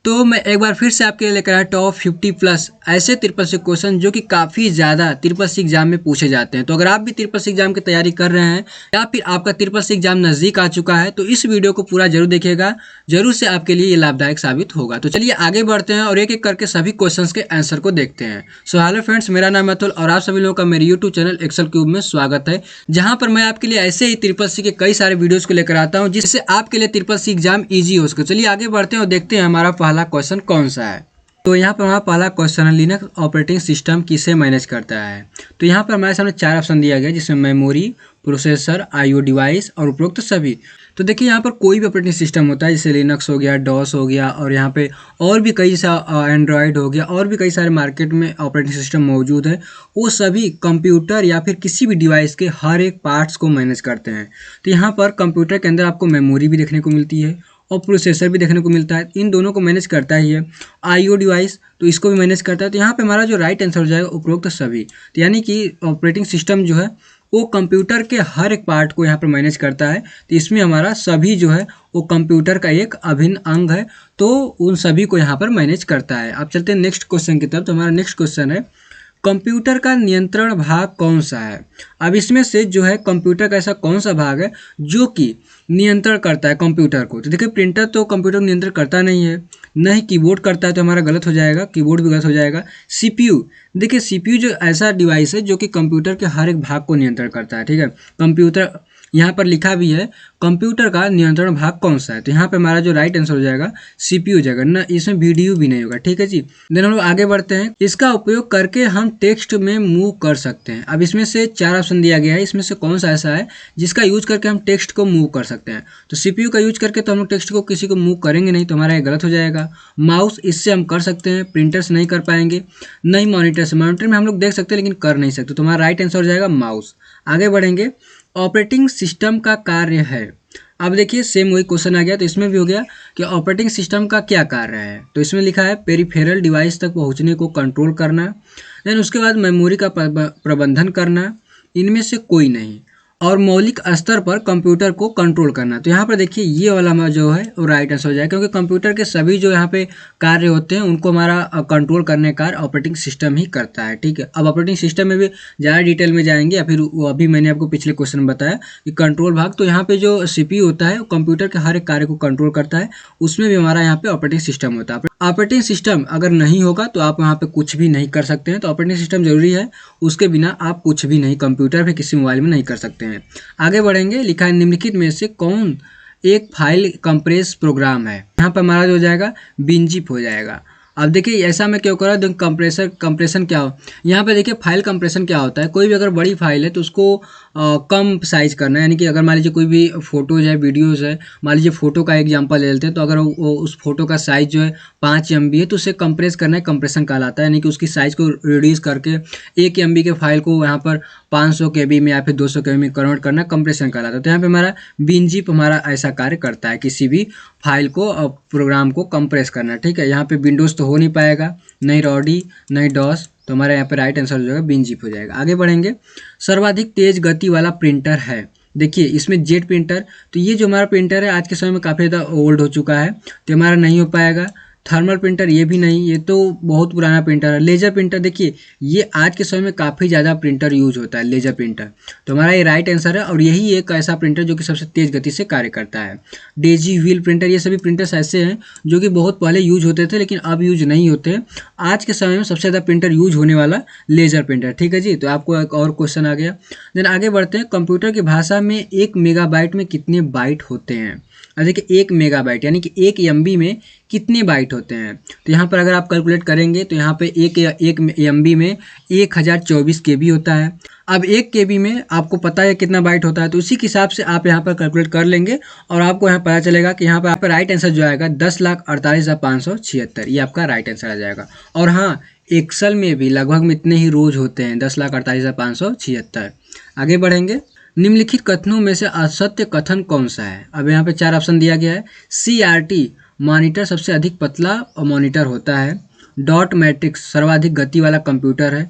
तो मैं एक बार फिर से आपके लिए लेकर आया टॉप 50 प्लस ऐसे ट्रिपल सी क्वेश्चन जो कि काफ़ी ज़्यादा ट्रिपल सी एग्जाम में पूछे जाते हैं। तो अगर आप भी ट्रिपल सी एग्जाम की तैयारी कर रहे हैं या फिर आपका ट्रिपल सी एग्जाम नज़दीक आ चुका है तो इस वीडियो को पूरा जरूर देखिएगा, जरूर से आपके लिए ये लाभदायक साबित होगा। तो चलिए आगे बढ़ते हैं और एक एक करके सभी क्वेश्चंस के आंसर को देखते हैं। सो हेलो फ्रेंड्स, मेरा नाम अतुल और आप सभी लोगों का मेरे यूट्यूब चैनल एक्सेल क्यूब में स्वागत है, जहाँ पर मैं आपके लिए ऐसे ही ट्रिपल सी के कई सारे वीडियोज को लेकर आता हूँ जिससे आपके लिए ट्रिपल सी एग्जाम ईजी हो सके। चलिए आगे बढ़ते हैं और देखते हैं हमारा पहला क्वेश्चन कौन सा है। तो यहाँ पर हमारा पहला क्वेश्चन है, लिनक्स ऑपरेटिंग सिस्टम किसे मैनेज करता है। तो यहाँ पर हमारे सामने 4 ऑप्शन दिया गया जिसमें मेमोरी, प्रोसेसर, आईओ डिवाइस और उपरोक्त सभी। तो देखिए यहाँ पर कोई भी ऑपरेटिंग सिस्टम होता है जैसे लिनक्स हो गया, डॉस हो गया और यहाँ पे और भी कई सा एंड्रॉयड हो गया और भी कई सारे मार्केट में ऑपरेटिंग सिस्टम मौजूद है। वो सभी कंप्यूटर या फिर किसी भी डिवाइस के हर एक पार्ट्स को मैनेज करते हैं। तो यहाँ पर कंप्यूटर के अंदर आपको मेमोरी भी देखने को मिलती है और प्रोसेसर भी देखने को मिलता है, इन दोनों को मैनेज करता ही है। आईओ डिवाइस तो इसको भी मैनेज करता है। तो यहाँ पे हमारा जो राइट आंसर हो जाएगा उपरोक्त सभी। तो यानी कि ऑपरेटिंग सिस्टम जो है वो कंप्यूटर के हर एक पार्ट को यहाँ पर मैनेज करता है। तो इसमें हमारा सभी जो है वो कंप्यूटर का एक अभिन्न अंग है, तो उन सभी को यहाँ पर मैनेज करता है। अब चलते हैं नेक्स्ट क्वेश्चन की तरफ। तो हमारा नेक्स्ट क्वेश्चन है, कंप्यूटर का नियंत्रण भाग कौन सा है। अब इसमें से जो है कंप्यूटर का ऐसा कौन सा भाग है जो कि नियंत्रण करता है कंप्यूटर को। तो देखिए प्रिंटर तो कंप्यूटर को नियंत्रण करता नहीं है, न ही कीबोर्ड करता है, तो हमारा गलत हो जाएगा, कीबोर्ड भी गलत हो जाएगा। सीपीयू, देखिए सीपीयू जो ऐसा डिवाइस है जो कि कंप्यूटर के हर एक भाग को नियंत्रण करता है। ठीक है, कंप्यूटर यहाँ पर लिखा भी है कंप्यूटर का नियंत्रण भाग कौन सा है। तो यहाँ पे हमारा जो राइट आंसर हो जाएगा सीपीयू हो जाएगा, ना इसमें वीडियो भी नहीं होगा। ठीक है जी, देन हम लोग आगे बढ़ते हैं। इसका उपयोग करके हम टेक्स्ट में मूव कर सकते हैं। अब इसमें से 4 ऑप्शन दिया गया है, इसमें से कौन सा ऐसा है जिसका यूज करके हम टेक्स्ट को मूव कर सकते हैं। तो सीपीयू का यूज करके तो हम लोग टेक्स्ट को किसी को मूव करेंगे नहीं, तो हमारा ये गलत हो जाएगा। माउस, इससे हम कर सकते हैं, प्रिंटर से नहीं कर पाएंगे। नहीं मॉनिटर से, मॉनिटर में हम लोग देख सकते हैं लेकिन कर नहीं सकते, तो हमारा राइट आंसर हो जाएगा माउस। आगे बढ़ेंगे, ऑपरेटिंग सिस्टम का कार्य है। अब देखिए सेम वही क्वेश्चन आ गया, तो इसमें भी हो गया कि ऑपरेटिंग सिस्टम का क्या कार्य है। तो इसमें लिखा है पेरिफेरल डिवाइस तक पहुंचने को कंट्रोल करना, देन उसके बाद मेमोरी का प्रबंधन करना, इनमें से कोई नहीं, और मौलिक स्तर पर कंप्यूटर को कंट्रोल करना। तो यहाँ पर देखिए ये वाला जो है वो राइट आंसर हो जाएगा, क्योंकि कंप्यूटर के सभी जो यहाँ पे कार्य होते हैं उनको हमारा कंट्रोल करने का ऑपरेटिंग सिस्टम ही करता है। ठीक है, अब ऑपरेटिंग सिस्टम में भी ज़्यादा डिटेल में जाएंगे या फिर वो अभी मैंने आपको पिछले क्वेश्चन में बताया कि कंट्रोल भाग। तो यहाँ पे जो सीपीयू होता है वो कंप्यूटर के हर एक कार्य को कंट्रोल करता है, उसमें भी हमारा यहाँ पे ऑपरेटिंग सिस्टम होता है। ऑपरेटिंग सिस्टम अगर नहीं होगा तो आप वहाँ पे कुछ भी नहीं कर सकते हैं। तो ऑपरेटिंग सिस्टम जरूरी है, उसके बिना आप कुछ भी नहीं कंप्यूटर पे किसी मोबाइल में नहीं कर सकते हैं। आगे बढ़ेंगे, लिखा है निम्नलिखित में से कौन एक फाइल कंप्रेस प्रोग्राम है। यहाँ पर हमारा जो हो जाएगा बिनजिप हो जाएगा। अब देखिए ऐसा मैं क्यों कर रहा हूँ, कंप्रेशन क्या हो, यहाँ पे देखिए फाइल कंप्रेशन क्या होता है। कोई भी अगर बड़ी फाइल है तो उसको कम साइज करना है, यानी कि अगर मान लीजिए कोई भी फोटोज है, वीडियोज़ है, मान लीजिए फोटो का एग्जांपल ले लेते हैं, तो अगर उस फोटो का साइज जो है 5 MB है तो उसे कंप्रेस करना है, कंप्रेशन कहलाता है। यानी कि उसकी साइज़ को रिड्यूस करके 1 MB के फाइल को यहाँ पर 500 KB में या फिर 200 KB में कन्वर्ट करना कंप्रेशन कहलाता है। तो यहाँ पे हमारा बिनजिप हमारा ऐसा कार्य करता है, किसी भी फाइल को प्रोग्राम को कंप्रेस करना। ठीक है, यहाँ पे विंडोज़ तो हो नहीं पाएगा, नहीं रॉडी नहीं डॉस, तो हमारे यहाँ पे राइट आंसर हो जाएगा बिनजिप हो जाएगा। आगे बढ़ेंगे, सर्वाधिक तेज गति वाला प्रिंटर है। देखिए इसमें जेट प्रिंटर, तो ये जो हमारा प्रिंटर है आज के समय में काफ़ी ज़्यादा ओल्ड हो चुका है, तो हमारा नहीं हो पाएगा। थर्मल प्रिंटर ये भी नहीं, ये तो बहुत पुराना प्रिंटर है। लेजर प्रिंटर, देखिए ये आज के समय में काफ़ी ज़्यादा प्रिंटर यूज होता है, लेजर प्रिंटर, तो हमारा ये राइट आंसर है। और यही एक ऐसा प्रिंटर जो कि सबसे तेज़ गति से कार्य करता है। डेजी व्हील प्रिंटर, ये सभी प्रिंटर्स ऐसे हैं जो कि बहुत पहले यूज होते थे लेकिन अब यूज नहीं होते। आज के समय में सबसे ज़्यादा प्रिंटर यूज होने वाला लेजर प्रिंटर। ठीक है जी, तो आपको एक और क्वेश्चन आ गया। देन आगे बढ़ते हैं, कंप्यूटर की भाषा में 1 मेगाबाइट में कितने बाइट होते हैं। देखिए 1 मेगाबाइट यानी कि 1 MB में कितने बाइट होते हैं। तो यहाँ पर अगर आप कैलकुलेट करेंगे तो यहाँ पे 1 MB में 1024 KB होता है। अब 1 KB में आपको पता है कितना बाइट होता है, तो उसी के हिसाब से आप यहाँ पर कैलकुलेट कर लेंगे और आपको यहाँ पता चलेगा कि यहाँ पर राइट आंसर जो आएगा 10,48,576, ये आपका राइट आंसर आ जाएगा। और हाँ, एक्सेल में भी लगभग इतने ही रोज होते हैं, 10,48,576। आगे बढ़ेंगे, निम्नलिखित कथनों में से असत्य कथन कौन सा है। अब यहाँ पे 4 ऑप्शन दिया गया है। CRT मॉनिटर सबसे अधिक पतला मॉनिटर होता है। डॉट मैट्रिक्स सर्वाधिक गति वाला कंप्यूटर है।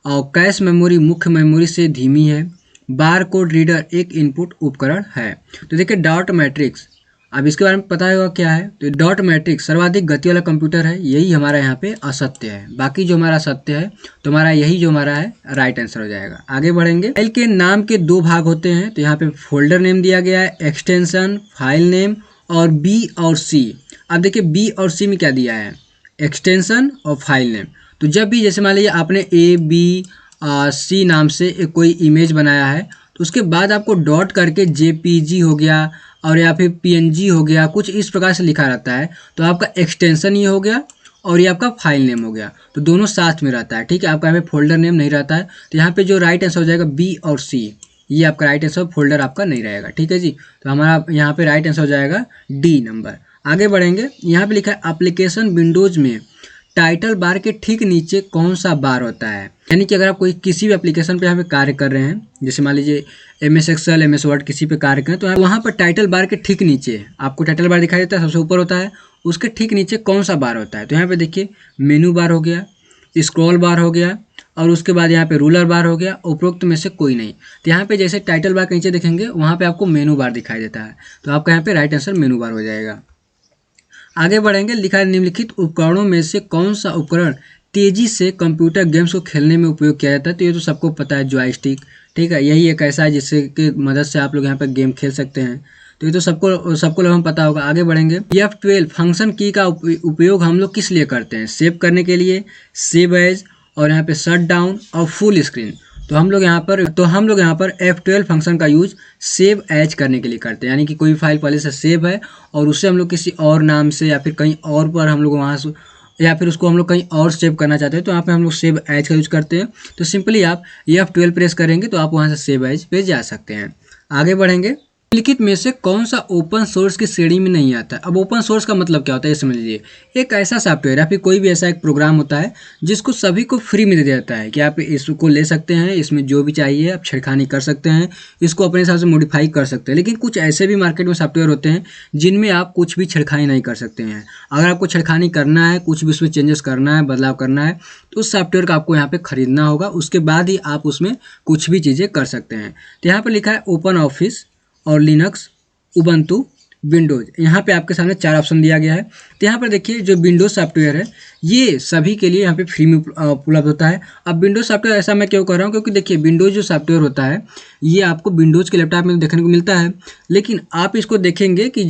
और कैश मेमोरी मुख्य मेमोरी से धीमी है। बार कोड रीडर एक इनपुट उपकरण है। तो देखिए डॉट मैट्रिक्स अब इसके बारे में पता होगा क्या है, तो डॉट मैट्रिक्स सर्वाधिक गति वाला कंप्यूटर है, यही हमारा यहाँ पे असत्य है। बाकी जो हमारा सत्य है तो हमारा यही जो हमारा है राइट आंसर हो जाएगा। आगे बढ़ेंगे। फाइल के नाम के दो भाग होते हैं, तो यहाँ पे फोल्डर नेम दिया गया है, एक्सटेंशन, फाइल नेम और बी और सी। अब देखिए बी और सी में क्या दिया है, एक्सटेंशन और फाइल नेम। तो जब भी जैसे मान लीजिए आपने ABC नाम से एक कोई इमेज बनाया है, तो उसके बाद आपको डॉट करके JPG हो गया और या फिर PNG हो गया, कुछ इस प्रकार से लिखा रहता है, तो आपका एक्सटेंशन ये हो गया और ये आपका फाइल नेम हो गया, तो दोनों साथ में रहता है। ठीक है, आपका यहाँ पे फोल्डर नेम नहीं रहता है, तो यहाँ पे जो राइट आंसर हो जाएगा B और C, ये आपका राइट आंसर, फोल्डर आपका नहीं रहेगा। ठीक है जी, तो हमारा यहाँ पे राइट आंसर हो जाएगा D नंबर। आगे बढ़ेंगे। यहाँ पे लिखा है एप्लीकेशन विंडोज में टाइटल बार के ठीक नीचे कौन सा बार होता है। यानी कि अगर आप कोई किसी भी एप्लीकेशन पे यहाँ पे कार्य कर रहे हैं, जैसे मान लीजिए MS Excel, MS Word किसी पे कार्य करें, तो वहाँ पर टाइटल बार के ठीक नीचे आपको टाइटल बार दिखाई देता है, सबसे ऊपर होता है, उसके ठीक नीचे कौन सा बार होता है। तो यहाँ पे देखिए मेनू बार हो गया, स्क्रॉल बार हो गया और उसके बाद यहाँ पे रूलर बार हो गया, उपरोक्त में से कोई नहीं। तो यहाँ पे जैसे टाइटल बार के नीचे देखेंगे वहाँ पे आपको मेनू बार दिखाई देता है, तो आपका यहाँ पे राइट आंसर मेनू बार हो जाएगा। आगे बढ़ेंगे। लिखा है निम्नलिखित उपकरणों में से कौन सा उपकरण तेजी से कंप्यूटर गेम्स को खेलने में उपयोग किया जाता है। तो ये तो सबको पता है, जॉयस्टिक। ठीक है, यही एक ऐसा है जिससे की मदद से आप लोग यहाँ पे गेम खेल सकते हैं, तो ये तो सबको लगभग पता होगा। आगे बढ़ेंगे। F12 फंक्शन की का उपयोग हम लोग किस लिए करते हैं, सेव करने के लिए, सेव एज और यहाँ पे शट डाउन और फुल स्क्रीन। तो हम लोग यहाँ पर F12 फंक्शन का यूज सेव एज करने के लिए करते हैं, यानी कि कोई फाइल पहले से सेव है और उससे हम लोग किसी और नाम से या फिर कहीं और पर हम लोग वहाँ से या फिर उसको हम लोग कहीं और सेव करना चाहते हैं, तो यहाँ पे हम लोग सेव एज का यूज करते हैं। तो सिंपली आप F12 प्रेस करेंगे तो आप वहाँ से सेव एज पे जा सकते हैं। आगे बढ़ेंगे। निम्नलिखित में से कौन सा ओपन सोर्स की श्रेणी में नहीं आता है। अब ओपन सोर्स का मतलब क्या होता है ये समझ लीजिए। एक ऐसा सॉफ्टवेयर या फिर कोई भी ऐसा एक प्रोग्राम होता है जिसको सभी को फ्री में दे दिया जाता है कि आप इसको ले सकते हैं, इसमें जो भी चाहिए आप छेड़खानी कर सकते हैं, इसको अपने हिसाब से मॉडिफाई कर सकते हैं। लेकिन कुछ ऐसे भी मार्केट में सॉफ्टवेयर होते हैं जिनमें आप कुछ भी छेड़खानी नहीं कर सकते हैं। अगर आपको छेड़खानी करना है, कुछ भी उसमें चेंजेस करना है, बदलाव करना है, तो उस सॉफ्टवेयर का आपको यहाँ पे खरीदना होगा, उसके बाद ही आप उसमें कुछ भी चीज़ें कर सकते हैं। तो यहाँ पर लिखा है ओपन ऑफिस और लिनक्स, उबंटू, विंडोज। यहाँ पे आपके सामने 4 ऑप्शन दिया गया है। तो यहाँ पर देखिए जो विंडोज सॉफ्टवेयर है ये सभी के लिए यहाँ पे फ्री में उपलब्ध होता है। अब विंडोज सॉफ्टवेयर ऐसा मैं क्यों कर रहा हूँ, क्योंकि देखिए विंडोज जो सॉफ्टवेयर होता है ये आपको विंडोज के लैपटॉप में देखने को मिलता है, लेकिन आप इसको देखेंगे कि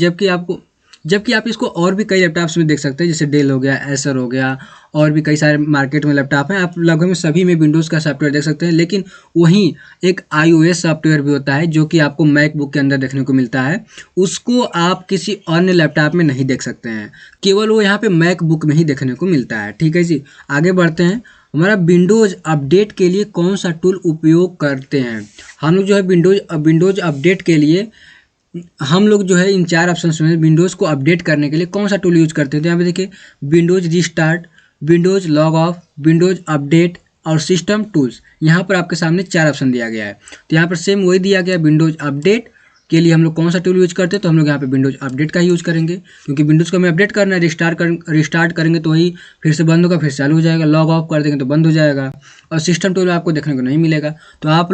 जबकि आप इसको और भी कई लैपटॉप्स में देख सकते हैं, जैसे डेल हो गया, एसर हो गया, और भी कई सारे मार्केट में लैपटॉप हैं, आप लगभग में सभी में विंडोज़ का सॉफ्टवेयर देख सकते हैं। लेकिन वहीं एक iOS सॉफ्टवेयर भी होता है जो कि आपको मैकबुक के अंदर देखने को मिलता है, उसको आप किसी अन्य लैपटॉप में नहीं देख सकते हैं, केवल वो यहाँ पे मैकबुक में ही देखने को मिलता है। ठीक है जी, आगे बढ़ते हैं। हमारा विंडोज़ अपडेट के लिए कौन सा टूल उपयोग करते हैं। हम लोग जो है विंडोज़ अपडेट के लिए हम लोग जो है इन 4 ऑप्शन में विंडोज़ को अपडेट करने के लिए कौन सा टूल यूज करते हैं। तो यहाँ पे देखिए Windows restart, Windows log of, Windows update और सिस्टम टूल्स। यहाँ पर आपके सामने 4 ऑप्शन दिया गया है। तो यहाँ पर सेम वही दिया गया है, विंडोज़ अपडेट के लिए हम लोग कौन सा टूल यूज करते हैं, तो हम लोग यहाँ पे विंडोज़ अपडेट का ही यूज करेंगे, क्योंकि विंडोज़ को हमें अपडेट करना है। रिस्टार्ट करेंगे तो वही फिर से बंद होगा, फिर चालू हो जाएगा, लॉग ऑफ कर देंगे तो बंद हो जाएगा, और सिस्टम टूल आपको देखने को नहीं मिलेगा। तो आप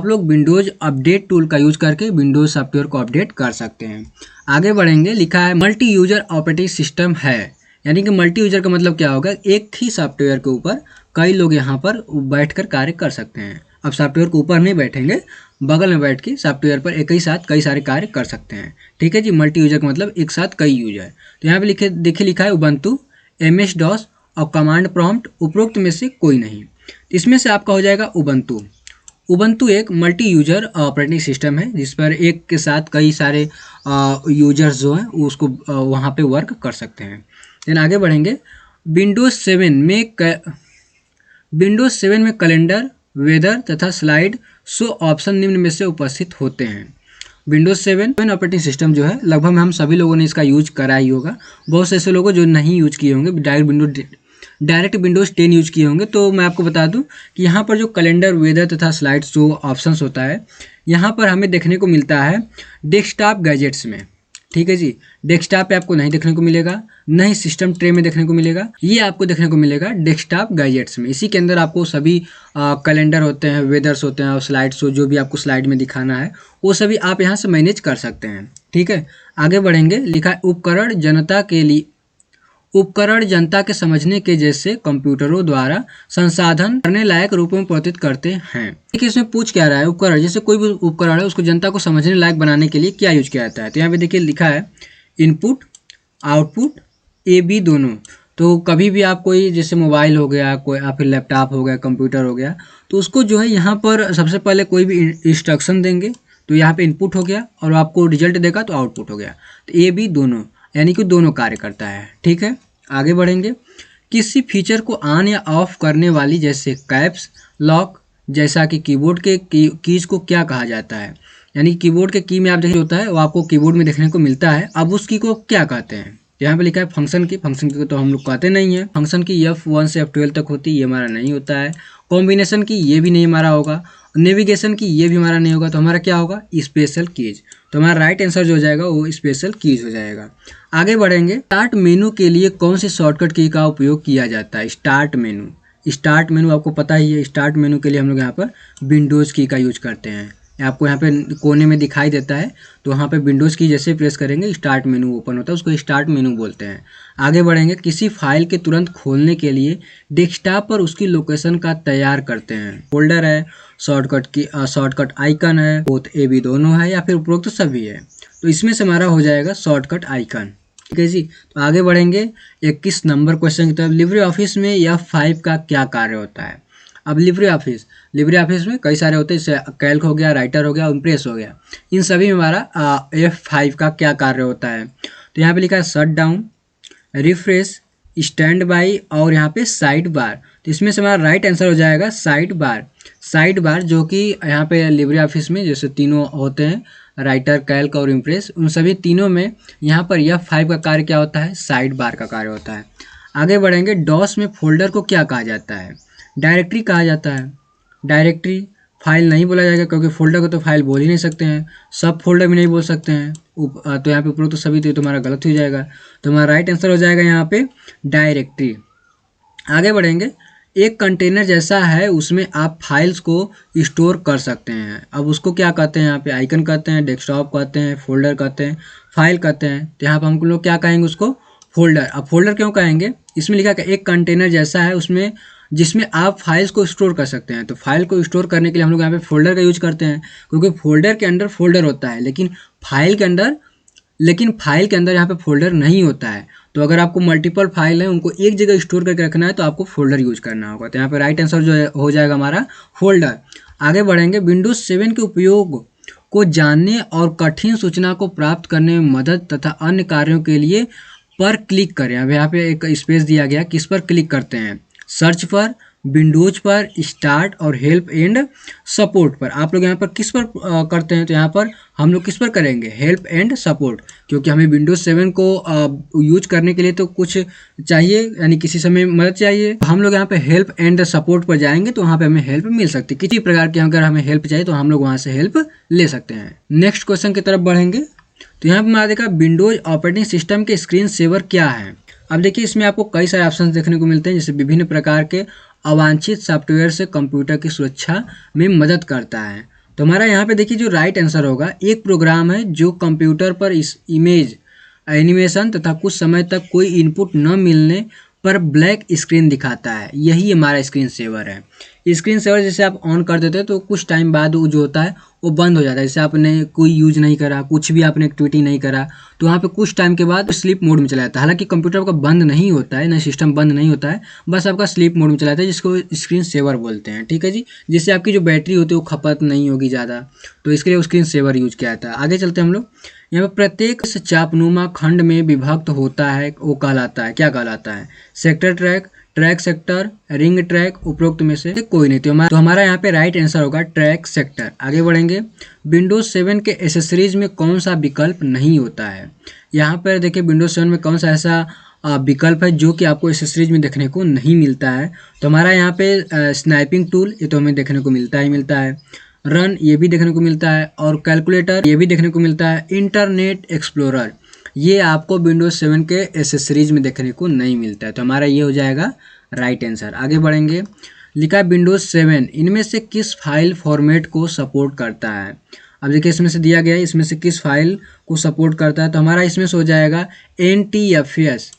लोग विंडोज़ अपडेट टूल का यूज करके विंडोज़ सॉफ्टवेयर को अपडेट कर सकते हैं। आगे बढ़ेंगे। लिखा है मल्टी यूजर ऑपरेटिंग सिस्टम है, यानी कि मल्टी यूजर का मतलब क्या होगा, एक ही सॉफ्टवेयर के ऊपर कई लोग यहाँ पर बैठकर कार्य कर सकते हैं। अब सॉफ्टवेयर के ऊपर नहीं बैठेंगे, बगल में बैठ के सॉफ्टवेयर पर एक ही साथ कई सारे कार्य कर सकते हैं। ठीक है जी, मल्टी यूजर का मतलब एक साथ कई यूजर। तो यहाँ पे देखिए लिखा है उबंटू, MS DOS और कमांड प्रॉम्प्ट, उपरोक्त में से कोई नहीं। इसमें से आपका हो जाएगा उबंटू। उबंटू एक मल्टी यूजर ऑपरेटिंग सिस्टम है जिस पर एक के साथ कई सारे यूजर्स जो हैं उसको वहाँ पे वर्क कर सकते हैं। देन आगे बढ़ेंगे। विंडोज 7 में कैलेंडर, वेदर तथा स्लाइड शो ऑप्शन निम्न में से उपस्थित होते हैं। विंडोज 7 ऑपरेटिंग सिस्टम जो है लगभग हम सभी लोगों ने इसका यूज करा ही होगा। बहुत से ऐसे लोग जो नहीं यूज किए होंगे, डायरेक्ट विंडोज 10 यूज किए होंगे। तो मैं आपको बता दूं कि यहाँ पर जो कैलेंडर, वेदर तथा स्लाइड शो ऑप्शंस होता है, यहाँ पर हमें देखने को मिलता है डेस्कटॉप गैजेट्स में। ठीक है जी, डेस्कटॉप पे आपको नहीं देखने को मिलेगा, न ही सिस्टम ट्रे में देखने को मिलेगा, ये आपको देखने को मिलेगा डेस्कटॉप गैजेट्स में। इसी के अंदर आपको सभी कैलेंडर होते हैं, वेदर्स होते हैं और स्लाइड शो, जो भी आपको स्लाइड में दिखाना है वो सभी आप यहाँ से मैनेज कर सकते हैं। ठीक है, आगे बढ़ेंगे। लिखा है उपकरण जनता के समझने के जैसे कंप्यूटरों द्वारा संसाधन करने लायक रूपों में परिवर्तित करते हैं। देखिए इसमें पूछ क्या रहा है, उपकरण जैसे कोई भी उपकरण है उसको जनता को समझने लायक बनाने के लिए क्या यूज किया जाता है। तो यहाँ पे देखिए लिखा है इनपुट आउटपुट ए बी दोनों। तो कभी भी आप कोई जैसे मोबाइल हो गया, कोई आप फिर लैपटॉप हो गया, कंप्यूटर हो गया, तो उसको जो है यहाँ पर सबसे पहले कोई भी इंस्ट्रक्शन देंगे तो यहाँ पे इनपुट हो गया और आपको रिजल्ट देगा तो आउटपुट हो गया। तो ए बी दोनों यानी कि दोनों कार्य करता है। ठीक है, आगे बढ़ेंगे। किसी फीचर को ऑन या ऑफ करने वाली जैसे कैप्स लॉक जैसा कि कीबोर्ड के कीज को क्या कहा जाता है। यानी कीबोर्ड के की में आप देखिए होता है वो आपको कीबोर्ड में देखने को मिलता है। अब उस की को क्या कहते हैं, यहाँ पे लिखा है फंक्शन की। फंक्शन की तो हम लोग कहते नहीं है। फंक्शन की F1 से F12 तक होती है, ये हमारा नहीं होता है। कॉम्बिनेशन की ये भी नहीं हमारा होगा। नेविगेशन की ये भी हमारा नहीं होगा। तो हमारा क्या होगा, स्पेशल कीज। तो हमारा राइट आंसर जो हो जाएगा वो स्पेशल कीज हो जाएगा। आगे बढ़ेंगे। स्टार्ट मेनू के लिए कौन सी शॉर्टकट की का उपयोग किया जाता है। स्टार्ट मेनू आपको पता ही है। स्टार्ट मेनू के लिए हम लोग यहाँ पर विंडोज़ की का यूज करते हैं। आपको यहाँ पे कोने में दिखाई देता है, तो वहाँ पे विंडोज़ की जैसे प्रेस करेंगे स्टार्ट मेनू ओपन होता है, उसको स्टार्ट मेनू बोलते हैं। आगे बढ़ेंगे। किसी फाइल के तुरंत खोलने के लिए डेस्कटॉप पर उसकी लोकेशन का तैयार करते हैं। फोल्डर है, शॉर्टकट आइकन है, बोथ ए बी दोनों है या फिर उपरोक्त सभी है। तो इसमें से हमारा हो जाएगा शॉर्टकट आइकन। ठीक है जी। तो आगे बढ़ेंगे 21 नंबर क्वेश्चन की तरफ। लिब्रे ऑफिस में F5 का क्या कार्य होता है। अब लिब्रे ऑफिस में कई सारे होते हैं, जैसे कैल्क हो गया, राइटर हो गया, इम्प्रेस हो गया। इन सभी में हमारा F5 का क्या कार्य होता है। तो यहाँ पे लिखा है shut down, refresh, stand by और यहाँ पे साइड बार। तो इसमें से हमारा राइट आंसर हो जाएगा साइड बार, जो कि यहाँ पे लिब्रे ऑफिस में जैसे तीनों होते हैं, राइटर, कैल्क और इम्प्रेस, उन सभी तीनों में यहाँ पर F5 का कार्य क्या होता है, साइड बार का कार्य होता है। आगे बढ़ेंगे। डॉस में फोल्डर को क्या कहा जाता है। डायरेक्टरी कहा जाता है। डायरेक्टरी फाइल नहीं बोला जाएगा क्योंकि फोल्डर को तो फाइल बोल ही नहीं सकते हैं। सब फोल्डर भी नहीं बोल सकते हैं। तो यहाँ पे ऊपर तो सभी, तो तुम्हारा गलत हो जाएगा। तो हमारा राइट आंसर हो जाएगा यहाँ पे डायरेक्टरी। आगे बढ़ेंगे। एक कंटेनर जैसा है, उसमें आप फाइल्स को स्टोर कर सकते हैं। अब उसको क्या कहते हैं, यहाँ पे आइकन कहते हैं, डेस्कटॉप कहते हैं, फोल्डर कहते हैं, फाइल कहते हैं। तो यहाँ पर हम लोग क्या कहेंगे उसको, फोल्डर। अब फोल्डर क्यों कहेंगे, इसमें लिखा है एक कंटेनर जैसा है उसमें जिसमें आप फाइल्स को स्टोर कर सकते हैं। तो फाइल को स्टोर करने के लिए हम लोग यहाँ पे फोल्डर का यूज करते हैं, क्योंकि फोल्डर के अंदर फोल्डर होता है, लेकिन फाइल के अंदर यहाँ पे फोल्डर नहीं होता है। तो अगर आपको मल्टीपल फाइल है उनको एक जगह स्टोर करके रखना है तो आपको फोल्डर यूज करना होगा। तो यहाँ पे राइट आंसर जो हो जाएगा हमारा फोल्डर। आगे बढ़ेंगे। विंडोज 7 के उपयोग को जानने और कठिन सूचना को प्राप्त करने में मदद तथा अन्य कार्यों के लिए पर क्लिक करें। अब यहाँ पे एक स्पेस दिया गया, किस पर क्लिक करते हैं, सर्च पर, विंडोज पर, स्टार्ट और हेल्प एंड सपोर्ट पर। आप लोग यहाँ पर किस पर करते हैं, तो यहाँ पर हम लोग किस पर करेंगे, हेल्प एंड सपोर्ट, क्योंकि हमें विंडोज 7 को यूज करने के लिए तो कुछ चाहिए, यानी किसी समय मदद चाहिए। हम लोग यहाँ पे हेल्प एंड सपोर्ट पर जाएंगे तो वहाँ पे हमें हेल्प मिल सकती है। किसी प्रकार की अगर हमें हेल्प चाहिए तो हम लोग वहाँ से हेल्प ले सकते हैं। नेक्स्ट क्वेश्चन की तरफ बढ़ेंगे। तो यहाँ पर मैं देखा विंडोज ऑपरेटिंग सिस्टम के स्क्रीन सेवर क्या है। अब देखिए इसमें आपको कई सारे ऑप्शन देखने को मिलते हैं, जैसे विभिन्न प्रकार के अवांछित सॉफ्टवेयर से कंप्यूटर की सुरक्षा में मदद करता है। तो हमारा यहाँ पे देखिए जो राइट आंसर होगा, एक प्रोग्राम है जो कंप्यूटर पर इस इमेज, एनिमेशन तथा कुछ समय तक कोई इनपुट न मिलने पर ब्लैक स्क्रीन दिखाता है, यही हमारा स्क्रीन सेवर है। स्क्रीन सेवर जैसे आप ऑन कर देते हैं तो कुछ टाइम बाद वो जो होता है वो बंद हो जाता है। जैसे आपने कोई यूज नहीं करा, कुछ भी आपने एक्टिविटी नहीं करा, तो वहाँ पे कुछ टाइम के बाद स्लीप मोड में चला जाता है। हालांकि कंप्यूटर आपका बंद नहीं होता है, ना सिस्टम बंद नहीं होता है, बस आपका स्लीप मोड में चला जाता है, जिसको स्क्रीन सेवर बोलते हैं। ठीक है जी, जिससे आपकी जो बैटरी होती है वो खपत नहीं होगी ज़्यादा, तो इसके लिए स्क्रीन सेवर यूज किया जाता है। आगे चलते हैं हम लोग। यहाँ पर प्रत्येक चापनुमा खंड में विभक्त होता है, वो कहलाता है, क्या कहलाता है, sector track, track sector, ring track, उपरोक्त में से कोई नहीं। तो हमारा यहाँ पे राइट आंसर होगा ट्रैक सेक्टर। आगे बढ़ेंगे। विंडोज 7 के एसेसरीज में कौन सा विकल्प नहीं होता है। यहाँ पर देखिए विंडोज 7 में कौन सा ऐसा विकल्प है जो कि आपको एसेसरीज में देखने को नहीं मिलता है। तो हमारा यहाँ पे स्नाइपिंग टूल, ये तो हमें देखने को मिलता है। रन, ये भी देखने को मिलता है, और कैलकुलेटर, ये भी देखने को मिलता है। इंटरनेट एक्सप्लोरर, ये आपको विंडोज 7 के एसेसरीज में देखने को नहीं मिलता है। तो हमारा ये हो जाएगा राइट आंसर। आगे बढ़ेंगे। लिखा है विंडोज 7 इनमें से किस फाइल फॉर्मेट को सपोर्ट करता है। अब देखिए इसमें से दिया गया है इसमें से किस फाइल को सपोर्ट करता है, तो हमारा इसमें से हो जाएगा NTFS।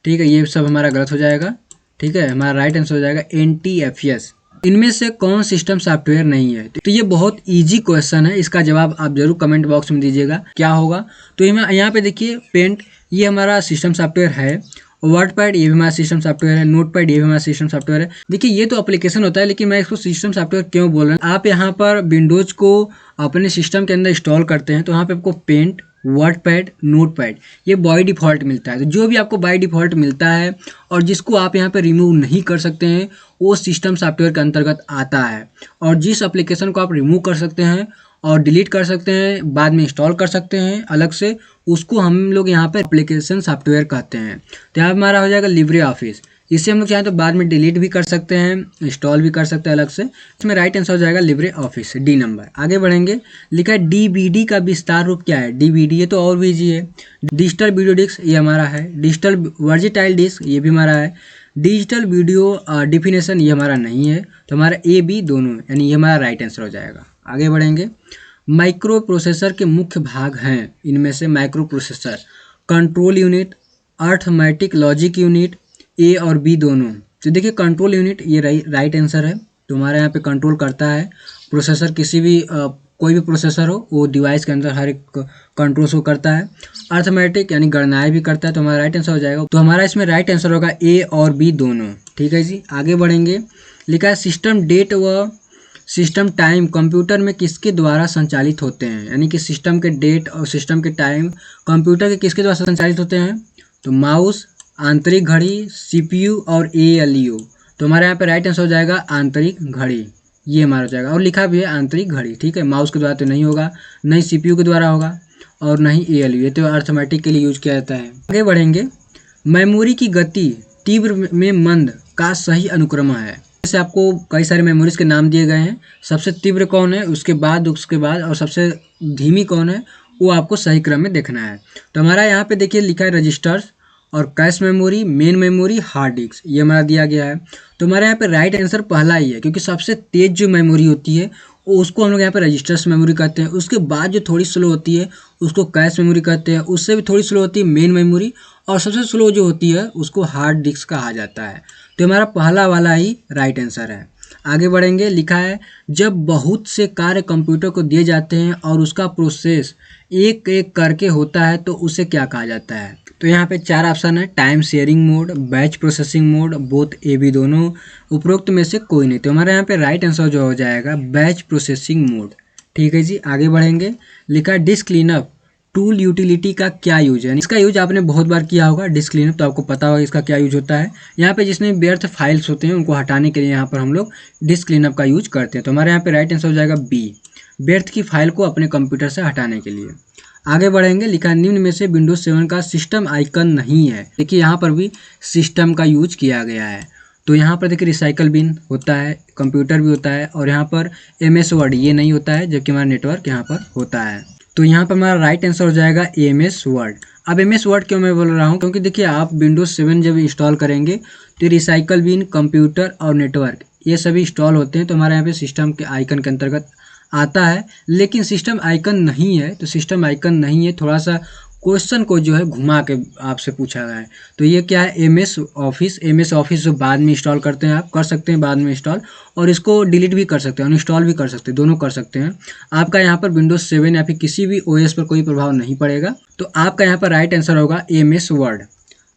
ठीक है, ये सब हमारा गलत हो जाएगा। ठीक है, हमारा राइट आंसर हो जाएगा NTFS। इनमें से कौन सिस्टम सॉफ्टवेयर नहीं है? तो ये बहुत इजी क्वेश्चन है, इसका जवाब आप जरूर कमेंट बॉक्स में दीजिएगा क्या होगा। तो यहाँ पे देखिए पेंट ये हमारा सिस्टम सॉफ्टवेयर है, वर्डपैड ये भी हमारा सिस्टम सॉफ्टवेयर है, नोटपैड ये भी हमारा सिस्टम सॉफ्टवेयर है। देखिए ये तो एप्लीकेशन होता है, लेकिन मैं इसको सिस्टम सॉफ्टवेयर क्यों बोल रहा हूँ, आप यहाँ पर विंडोज को अपने सिस्टम के अंदर इंस्टॉल करते हैं तो यहाँ पे आपको पेंट, वर्डपैड, नोटपैड ये बाय डिफ़ॉल्ट मिलता है। तो जो भी आपको बाय डिफ़ॉल्ट मिलता है और जिसको आप यहाँ पे रिमूव नहीं कर सकते हैं वो सिस्टम सॉफ्टवेयर के अंतर्गत आता है। और जिस एप्लीकेशन को आप रिमूव कर सकते हैं और डिलीट कर सकते हैं, बाद में इंस्टॉल कर सकते हैं अलग से, उसको हम लोग यहाँ पे एप्लीकेशन सॉफ्टवेयर कहते हैं। तो यहाँ हमारा हो जाएगा लिब्रे ऑफिस। इसे हम लोग चाहें तो बाद में डिलीट भी कर सकते हैं, इंस्टॉल भी कर सकते हैं अलग से। इसमें राइट आंसर हो जाएगा लिब्रे ऑफिस, डी नंबर। आगे बढ़ेंगे, लिखा है डीवीडी का विस्तार रूप क्या है? डीवीडी ये तो और भी इजी है। डिजिटल वीडियो डिस्क ये हमारा है, डिजिटल वर्जिटाइल डिस्क ये भी हमारा है, डिजिटल वीडियो डिफिनेशन ये हमारा नहीं है। तो हमारा ए बी दोनों यानी ये हमारा राइट आंसर हो जाएगा। आगे बढ़ेंगे, माइक्रो प्रोसेसर के मुख्य भाग हैं, इनमें से microprocessor control unit, arithmetic logic unit, A और बी दोनों। तो देखिए कंट्रोल यूनिट ये राइट आंसर है। तो हमारे यहाँ पे कंट्रोल करता है प्रोसेसर, किसी भी कोई भी प्रोसेसर हो वो डिवाइस के अंदर हर एक कंट्रोल शो करता है। अर्थमेटिक यानी गणनाएं भी करता है, तो हमारा राइट आंसर हो जाएगा। तो हमारा इसमें राइट आंसर होगा ए और बी दोनों। ठीक है जी, आगे बढ़ेंगे, लिखा है सिस्टम डेट व सिस्टम टाइम कंप्यूटर में किसके द्वारा संचालित होते हैं? यानी कि सिस्टम के डेट और सिस्टम के टाइम कंप्यूटर के किसके द्वारा संचालित होते हैं? तो माउस, आंतरिक घड़ी, CPU और ALU। तो हमारे यहाँ पे राइट आंसर हो जाएगा आंतरिक घड़ी, ये हमारा हो जाएगा। और लिखा भी है आंतरिक घड़ी। ठीक है, माउस के द्वारा तो नहीं होगा, नहीं CPU के द्वारा होगा और नहीं ALU, ये तो अर्थमेटिक के लिए यूज किया जाता है। आगे बढ़ेंगे, मेमोरी की गति तीव्र में मंद का सही अनुक्रम है। जैसे आपको कई सारे मेमोरीज के नाम दिए गए हैं, सबसे तीव्र कौन है, उसके बाद और सबसे धीमी कौन है, वो आपको सही क्रम में देखना है। तो हमारा यहाँ पे देखिए लिखा है रजिस्टर्स और cache memory, main memory, hard disk, ये हमारा दिया गया है। तो हमारे यहाँ पे राइट आंसर पहला ही है, क्योंकि सबसे तेज जो मेमोरी होती है उसको हम लोग यहाँ पे रजिस्टर्स मेमोरी कहते हैं। उसके बाद जो थोड़ी स्लो होती है उसको कैश मेमोरी कहते हैं, उससे भी थोड़ी स्लो होती है मेन मेमोरी, और सबसे स्लो जो होती है उसको हार्ड डिस्क कहा जाता है। तो हमारा पहला वाला ही राइट आंसर है। आगे बढ़ेंगे, लिखा है जब बहुत से कार्य कंप्यूटर को दिए जाते हैं और उसका प्रोसेस एक एक करके होता है तो उसे क्या कहा जाता है? तो यहाँ पे 4 ऑप्शन है, time sharing mode, batch processing mode, both A B दोनों, उपरोक्त में से कोई नहीं। तो हमारे यहाँ पे राइट आंसर जो हो जाएगा बैच प्रोसेसिंग मोड। ठीक है जी, आगे बढ़ेंगे, लिखा है डिस्क क्लीनअप टूल यूटिलिटी का क्या यूज है? इसका यूज आपने बहुत बार किया होगा, डिस्क क्लीनअप, तो आपको पता होगा इसका क्या यूज होता है। यहाँ पे जिसमें व्यर्थ फाइल्स होते हैं उनको हटाने के लिए यहाँ पर हम लोग डिस्क क्लीनअप का यूज करते हैं। तो हमारे यहाँ पे राइट आंसर हो जाएगा बी, व्यर्थ की फाइल को अपने कंप्यूटर से हटाने के लिए। आगे बढ़ेंगे, लिखा निम्न में से विंडोज 7 का सिस्टम आइकन नहीं है। देखिए यहाँ पर भी सिस्टम का यूज किया गया है। तो यहाँ पर देखिए रिसाइकल बिन होता है, कंप्यूटर भी होता है, और यहाँ पर MS वर्ड ये नहीं होता है, जबकि हमारा नेटवर्क यहाँ पर होता है। तो यहाँ पर हमारा राइट आंसर हो जाएगा MS वर्ड। अब MS वर्ड क्यों मैं बोल रहा हूँ, क्योंकि देखिए आप विंडोज 7 जब इंस्टॉल करेंगे तो रिसाइकल बिन, कंप्यूटर और नेटवर्क ये सभी इंस्टॉल होते हैं। तो हमारे यहाँ पे सिस्टम के आइकन के अंतर्गत आता है, लेकिन सिस्टम आइकन नहीं है। तो सिस्टम आइकन नहीं है, थोड़ा सा क्वेश्चन को जो है घुमा के आपसे पूछा गया है। तो ये क्या है, MS ऑफिस जो बाद में इंस्टॉल करते हैं, आप कर सकते हैं बाद में इंस्टॉल, और इसको डिलीट भी कर सकते हैं, अनइंस्टॉल भी कर सकते हैं, दोनों कर सकते हैं। आपका यहाँ पर विंडोज 7 या फिर किसी भी OS पर कोई प्रभाव नहीं पड़ेगा। तो आपका यहाँ पर राइट आंसर होगा MS वर्ड।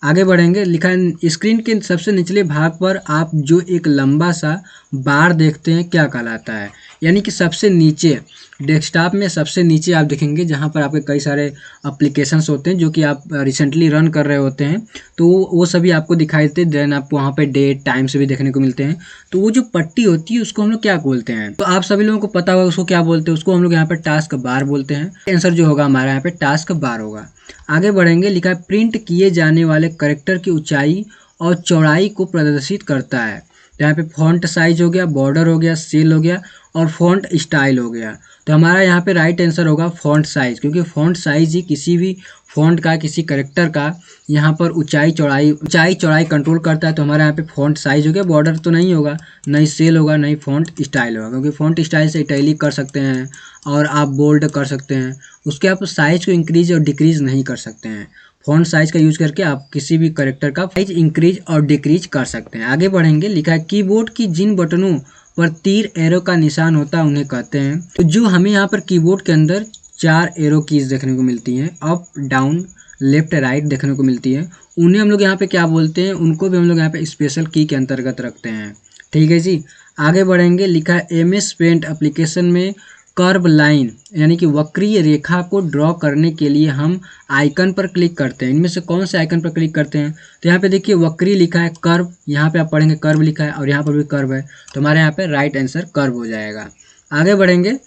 आगे बढ़ेंगे, लिखा है स्क्रीन के सबसे निचले भाग पर आप जो एक लंबा सा बार देखते हैं क्या कहलाता है? यानी कि सबसे नीचे डेस्कटॉप में सबसे नीचे आप देखेंगे जहाँ पर आपके कई सारे एप्लीकेशंस होते हैं जो कि आप रिसेंटली रन कर रहे होते हैं, तो वो सभी आपको दिखाई देते हैं। देन आपको वहाँ पे डेट टाइम से भी देखने को मिलते हैं। तो वो जो पट्टी होती है उसको हम लोग क्या बोलते हैं? तो आप सभी लोगों को पता होगा उसको क्या बोलते हैं, उसको हम लोग यहाँ पर टास्क बार बोलते हैं। आंसर जो होगा हमारा यहाँ पे टास्क बार होगा। आगे बढ़ेंगे, लिखा है प्रिंट किए जाने वाले कैरेक्टर की ऊंचाई और चौड़ाई को प्रदर्शित करता है। यहाँ पे फॉन्ट साइज हो गया, बॉर्डर हो गया, सेल हो गया और फॉन्ट स्टाइल हो गया। तो हमारा यहाँ पे राइट आंसर होगा फॉन्ट साइज, क्योंकि फॉन्ट साइज ही किसी भी फ़ॉन्ट का, किसी कैरेक्टर का यहाँ पर ऊंचाई चौड़ाई कंट्रोल करता है। तो हमारे यहाँ पे फ़ॉन्ट साइज हो गया, बॉर्डर तो नहीं होगा, नहीं सेल होगा, नहीं फ़ॉन्ट स्टाइल होगा, क्योंकि फ़ॉन्ट स्टाइल से इटैलिक कर सकते हैं और आप बोल्ड कर सकते हैं। उसके आप साइज़ को इंक्रीज और डिक्रीज नहीं कर सकते हैं। फ़ॉन्ट साइज़ का यूज करके आप किसी भी कैरेक्टर का साइज इंक्रीज और डिक्रीज कर सकते हैं। आगे बढ़ेंगे, लिखा है कीबोर्ड की जिन बटनों पर तीर एरो का निशान होता है उन्हें कहते हैं। तो जो हमें यहाँ पर कीबोर्ड के अंदर 4 एरो कीज देखने को मिलती हैं, अप डाउन लेफ्ट राइट देखने को मिलती है, उन्हें हम लोग यहाँ पे क्या बोलते हैं, उनको भी हम लोग यहाँ पे स्पेशल की के अंतर्गत रखते हैं। ठीक है जी। आगे बढ़ेंगे, लिखा है एमएस पेंट एप्लीकेशन में कर्व लाइन यानी कि वक्रीय रेखा को ड्रॉ करने के लिए हम आइकन पर क्लिक करते हैं। इनमें से कौन से आइकन पर क्लिक करते हैं? तो यहाँ पे देखिए वक्रीय लिखा है, कर्व, यहाँ पे आप पढ़ेंगे कर्व लिखा है और यहाँ पर भी कर्व है, तो हमारे यहाँ पे राइट आंसर कर्व हो जाएगा। आगे बढ़ेंगे,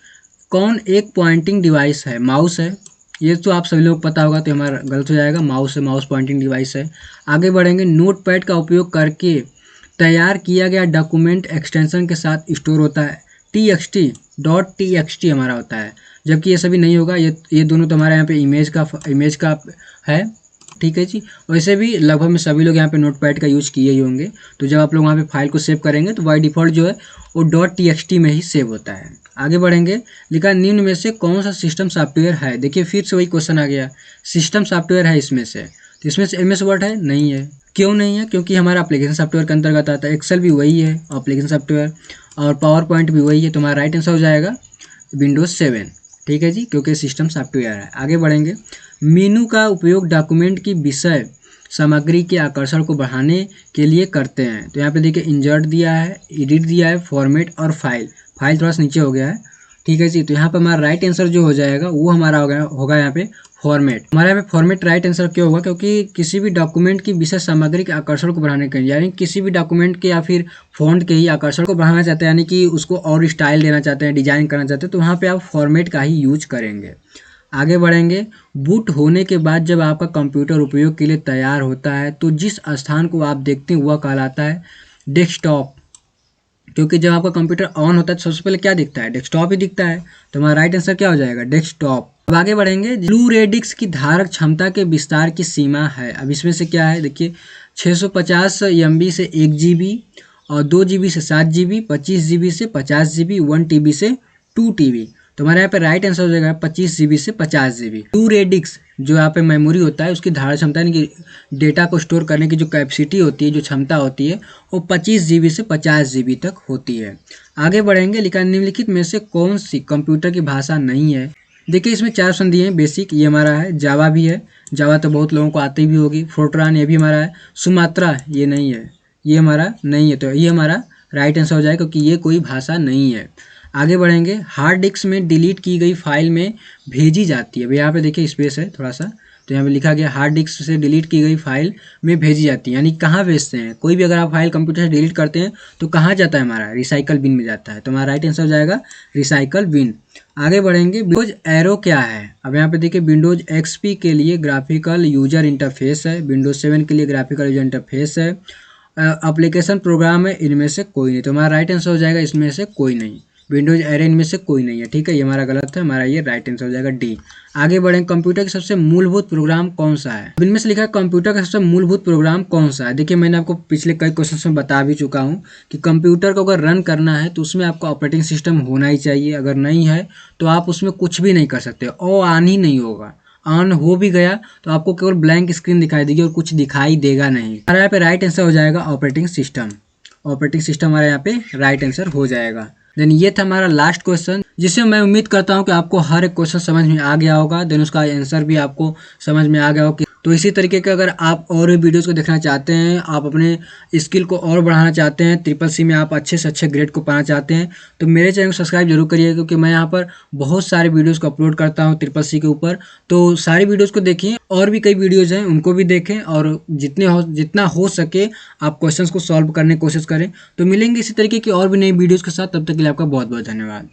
कौन एक पॉइंटिंग डिवाइस है? माउस है। ये तो आप सभी लोग पता होगा, तो हमारा गलत हो जाएगा, माउस है, माउस पॉइंटिंग डिवाइस है। आगे बढ़ेंगे, नोटपैड का उपयोग करके तैयार किया गया डॉक्यूमेंट एक्सटेंशन के साथ स्टोर होता है। .txt हमारा होता है, जबकि ये सभी नहीं होगा। ये दोनों तो हमारे यहाँ पे इमेज का है। ठीक है जी। वैसे भी लगभग में सभी लोग यहाँ पे नोटपैड का यूज किए ही होंगे। तो जब आप लोग वहाँ पे फाइल को सेव करेंगे तो बाय डिफ़ॉल्ट जो है वो .txt में ही सेव होता है। आगे बढ़ेंगे, लिखा निम्न में से कौन सा सिस्टम सॉफ्टवेयर है? देखिए फिर से वही क्वेश्चन आ गया, सिस्टम सॉफ्टवेयर है इसमें से, तो इसमें से MS वर्ड है? नहीं है। क्यों नहीं है? क्योंकि हमारा एप्लीकेशन सॉफ्टवेयर के अंतर्गत आता है। एक्सेल भी वही है एप्लीकेशन सॉफ्टवेयर, और पावर पॉइंट भी वही है। तो हमारा राइट आंसर हो जाएगा विंडोज़ 7। ठीक है जी, क्योंकि सिस्टम सॉफ्टवेयर है। आगे बढ़ेंगे, मेनू का उपयोग डॉक्यूमेंट की विषय सामग्री के आकर्षण को बढ़ाने के लिए करते हैं। तो यहाँ पे देखिए इंसर्ट दिया है, एडिट दिया है, फॉर्मेट और फाइल थोड़ा सा नीचे हो गया है। ठीक है जी। तो यहाँ पे हमारा राइट आंसर जो हो जाएगा वो हमारा होगा यहाँ पे फॉर्मेट। हमारे यहाँ पे फॉर्मेट राइट आंसर क्यों होगा? क्योंकि किसी भी डॉक्यूमेंट की विशेष सामग्री के आकर्षण को बढ़ाने के लिए, यानी किसी भी डॉक्यूमेंट के या फिर फॉन्ट के ही आकर्षण को बढ़ाना चाहते हैं, यानी कि उसको और स्टाइल देना चाहते हैं, डिजाइन करना चाहते हैं, तो वहाँ पे आप फॉर्मेट का ही यूज करेंगे। आगे बढ़ेंगे, बूट होने के बाद जब आपका कंप्यूटर उपयोग के लिए तैयार होता है तो जिस स्थान को आप देखते हैं वह कहलाता है डेस्कटॉप। क्योंकि जब आपका कंप्यूटर ऑन होता है तो सबसे पहले क्या दिखता है? डेस्कटॉप ही दिखता है। तो हमारा राइट आंसर क्या हो जाएगा? डेस्कटॉप। अब आगे बढ़ेंगे, ब्लू रे डिस्क की धारक क्षमता के विस्तार की सीमा है। अब इसमें से क्या है? देखिए 650 MB से 1 GB और 2 GB से 7 GB, 25 GB से 50 GB, 1 TB से 2 TB। तो हमारे यहाँ पे राइट आंसर हो जाएगा 25 GB से 50 GB। ब्लू रे डिस्क जो यहाँ पे मेमोरी होता है उसकी धारक क्षमता यानी कि डेटा को स्टोर करने की जो कैपेसिटी होती है, जो क्षमता होती है, वो 25 GB से 50 GB तक होती है। आगे बढ़ेंगे, लिखा निम्नलिखित में से कौन सी कंप्यूटर की भाषा नहीं है? देखिए इसमें 4 ऑप्शन दिए हैं। बेसिक ये हमारा है, जावा भी है, जावा तो बहुत लोगों को आती भी होगी, फोर्ट्रान ये भी हमारा है, सुमात्रा ये नहीं है, ये हमारा नहीं है। तो ये हमारा राइट आंसर हो जाएगा क्योंकि ये कोई भाषा नहीं है। आगे बढ़ेंगे, हार्ड डिस्क में डिलीट की गई फाइल में भेजी जाती है। अब यहाँ पे देखिए स्पेस है थोड़ा सा, तो यहाँ पे लिखा गया हार्ड डिस्क से डिलीट की गई फाइल में भेजी जाती है, यानी कहाँ भेजते हैं? कोई भी अगर आप फाइल कंप्यूटर से डिलीट करते हैं तो कहाँ जाता है? हमारा रिसाइकल बिन में जाता है। तो हमारा राइट आंसर हो जाएगा रिसाइकल बिन। आगे बढ़ेंगे, विंडोज एरो क्या है? अब यहाँ पे देखिए विंडोज XP के लिए ग्राफिकल यूजर इंटरफेस है, विंडोज 7 के लिए ग्राफिकल यूजर इंटरफेस है, एप्लीकेशन प्रोग्राम है, इनमें से कोई नहीं। तो हमारा राइट आंसर हो जाएगा इसमें से कोई नहीं, विंडोज एरो इनमें से कोई नहीं है। ठीक है, ये हमारा गलत है, हमारा ये राइट आंसर हो जाएगा डी। आगे बढ़ें, कंप्यूटर का सबसे मूलभूत प्रोग्राम कौन सा है? इनमें से लिखा है कंप्यूटर का सबसे मूलभूत प्रोग्राम कौन सा है? देखिए मैंने आपको पिछले कई क्वेश्चन में बता भी चुका हूँ कि कंप्यूटर को अगर रन करना है तो उसमें आपका ऑपरेटिंग सिस्टम होना ही चाहिए। अगर नहीं है तो आप उसमें कुछ भी नहीं कर सकते, और ऑन ही नहीं होगा। ऑन हो भी गया तो आपको केवल ब्लैंक स्क्रीन दिखाई देगी और कुछ दिखाई देगा नहीं। हमारे यहाँ पे राइट आंसर हो जाएगा ऑपरेटिंग सिस्टम। ऑपरेटिंग सिस्टम हमारे यहाँ पे राइट आंसर हो जाएगा। देन ये था हमारा लास्ट क्वेश्चन, जिससे मैं उम्मीद करता हूँ कि आपको हर एक क्वेश्चन समझ में आ गया होगा। देन उसका आंसर भी आपको समझ में आ गया होगा। तो इसी तरीके के अगर आप और भी वीडियोस को देखना चाहते हैं, आप अपने स्किल को और बढ़ाना चाहते हैं, CCC में आप अच्छे से अच्छे ग्रेड को पाना चाहते हैं, तो मेरे चैनल को सब्सक्राइब जरूर करिए, क्योंकि मैं यहाँ पर बहुत सारे वीडियोस को अपलोड करता हूँ CCC के ऊपर। तो सारी वीडियोस को देखिए, और भी कई वीडियोज़ हैं उनको भी देखें, और जितना हो सके आप क्वेश्चंस को सॉल्व करने की कोशिश करें। तो मिलेंगे इसी तरीके की और भी नई वीडियोज़ के साथ, तब तक के लिए आपका बहुत बहुत धन्यवाद।